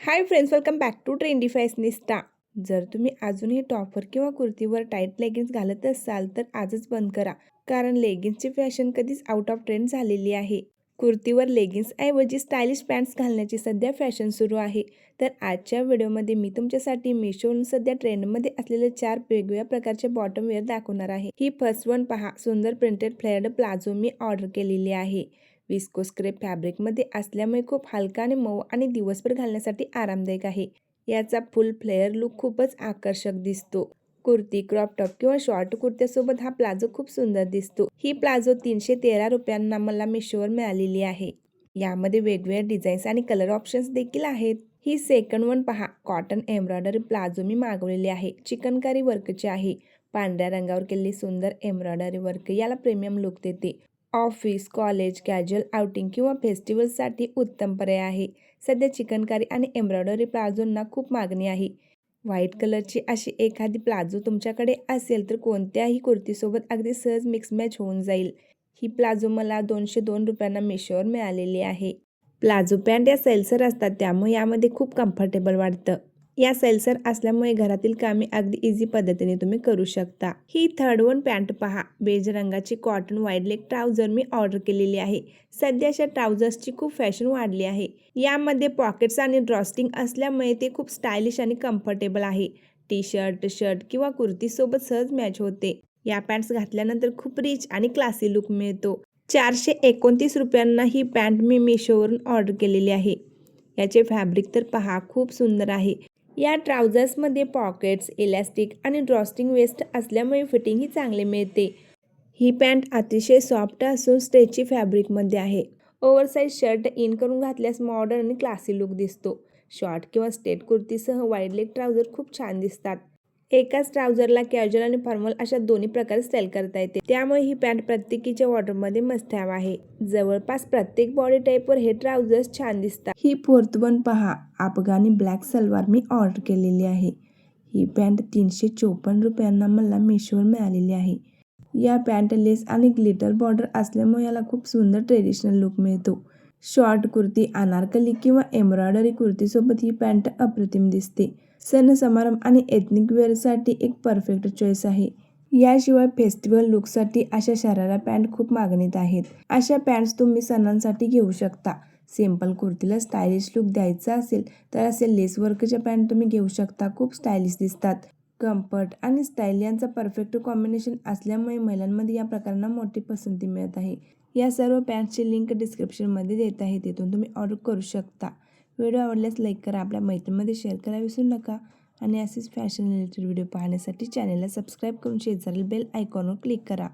High friends, welcome back to trendy fashionista. जर तुम्ही अजूनही टॉपवर किंवा कुर्तीवर टाईट लेगिन्स घालत असाल तर आजच बंद करा, कारण लेगिन्सची फॅशन कधीच आउट ऑफ ट्रेंड झालेली आहे. कुर्तीवर लेगिन्सऐवजी स्टायलिश पॅन्ट्स घालण्याची सध्या फॅशन सुरू आहे. तर आजच्या व्हिडिओमध्ये मी तुमच्यासाठी मिशोवरून सध्या ट्रेंडमध्ये असलेले 4 वेगवेगळ्या प्रकारचे बॉटम वेअर दाखवणार आहे. ही फर्स्ट वन पहा, सुंदर प्रिंटेड फ्लेअर्ड प्लाझो मी ऑर्डर केलेली आहे. विस्कोस क्रेप फॅब्रिकमध्ये असल्यामुळे खूप हलका आणि मऊ आणि दिवसभर घालण्यासाठी आरामदायक आहे. याचा फुल फ्लेअर लुक खूपच आकर्षक दिसतो. कुर्ती, क्रॉप टॉप किंवा शॉर्ट कुर्त्यासोबत हा प्लाझो खूप सुंदर दिसतो. ही प्लाझो 313 रुपयांना मला मिशोवर मिळालेली आहे. यामध्ये वेगवेगळ्या डिझाईन्स आणि कलर ऑप्शन्स देखील आहेत. ही सेकंड वन पहा, कॉटन एम्ब्रॉयडरी प्लाझो मी मागवलेली आहे. चिकनकारी वर्कचे आहे. पांढऱ्या रंगावर केलेली सुंदर एम्ब्रॉयडरी वर्क याला प्रीमियम लुक देते. ऑफिस, कॉलेज, कॅज्युअल आउटिंग किंवा फेस्टिवलसाठी उत्तम पर्याय आहे. सध्या चिकनकारी आणि एम्ब्रॉयडरी प्लाझोंना खूप मागणी आहे. व्हाईट कलरची अशी एखादी प्लाझो तुमच्याकडे असेल तर कोणत्याही कुर्तीसोबत अगदी सहज मिक्स मॅच होऊन जाईल. ही प्लाझो मला 202 रुपयांना मिशोवर मिळालेली आहे. प्लाझो पॅन्ट या सैलसर असतात, त्यामुळे यामध्ये खूप कम्फर्टेबल वाटतं. या सैलसर असल्यामुळे घरातील कामे अगदी इझी पद्धतीने तुम्ही करू शकता. ही थर्ड वन पॅन्ट पहा, बेज रंगाची कॉटन वाईड लेग ट्राउझर मी ऑर्डर केलेली आहे. सध्या अशा ट्राउझर्सची खूप फॅशन वाढली आहे. यामध्ये पॉकेट्स आणि ड्रॉस्टिंग असल्यामुळे ते खूप स्टायलिश आणि कम्फर्टेबल आहे. टी शर्ट, शर्ट किंवा कुर्तीसोबत सहज मॅच होते. या पॅन्ट्स घातल्यानंतर खूप रिच आणि क्लासी लुक मिळतो. 429 रुपयांना ही पॅन्ट मी मिशोवरून ऑर्डर केलेली आहे. याचे फॅब्रिक तर पहा, खूप सुंदर आहे. या ट्राउझर्समध्ये पॉकेट्स, इलॅस्टिक आणि ड्रॉस्टिंग वेस्ट असल्यामुळे फिटिंगही चांगले मिळते. ही पॅन्ट अतिशय सॉफ्ट असून स्ट्रेची फॅब्रिकमध्ये आहे. ओव्हरसाइज शर्ट इन करून घातल्यास मॉडर्न आणि क्लासी लुक दिसतो. शॉर्ट किंवा स्ट्रेट कुर्तीसह वाईड लेग ट्राउझर खूप छान दिसतात. एकाच ट्राउझरला कॅज्युअल आणि फॉर्मल अशा दोन्ही प्रकारे स्टाईल करता येते. त्यामुळे ही पॅन्ट प्रत्येकीच्या वॉर्डरोबमध्ये मस्ट हॅव आहे. जवळपास प्रत्येक बॉडी टाईपवर हे ट्राउझर्स छान दिसतात. ही फोर्थ वन पहा, अफगाणी ब्लॅक सलवार मी ऑर्डर केलेली आहे. ही पॅन्ट 354 रुपयांना मला मिशोवर मिळालेली आहे. या पॅन्ट लेस आणि ग्लिटर बॉर्डर असल्यामुळे याला खूप सुंदर ट्रेडिशनल लुक मिळतो. शॉर्ट कुर्ती, अनारकली किंवा एम्ब्रॉयडरी कुर्तीसोबत ही पॅन्ट अप्रतिम दिसते. सण समारंभ आणि एथनिक वेअरसाठी एक परफेक्ट चॉईस आहे. याशिवाय फेस्टिवल लुकसाठी अशा शरारा पॅन्ट खूप मागणीत आहेत. अशा पॅन्ट्स तुम्ही सणांसाठी घेऊ शकता. सिंपल कुर्तीला स्टायलिश लुक द्यायचा असेल तर असे लेस वर्कच्या पॅन्ट तुम्ही घेऊ शकता. खूप स्टायलिश दिसतात. कम्फर्ट आणि स्टाईल यांचा परफेक्ट कॉम्बिनेशन असल्यामुळे महिलांमध्ये या प्रकारांना मोठी पसंती मिळत आहे. या सर्व पॅन्ट्सची लिंक डिस्क्रिप्शनमध्ये देत आहे, तिथून तुम्ही ऑर्डर करू शकता. व्हिडिओ आवडल्यास लाईक करा, आपल्या मैत्रिणींमध्ये शेअर करायला विसरू नका आणि असेच फॅशन रिलेटेड व्हिडिओ पाहण्यासाठी चॅनलला सबस्क्राईब करून शेजारील बेल आयकॉनवर क्लिक करा.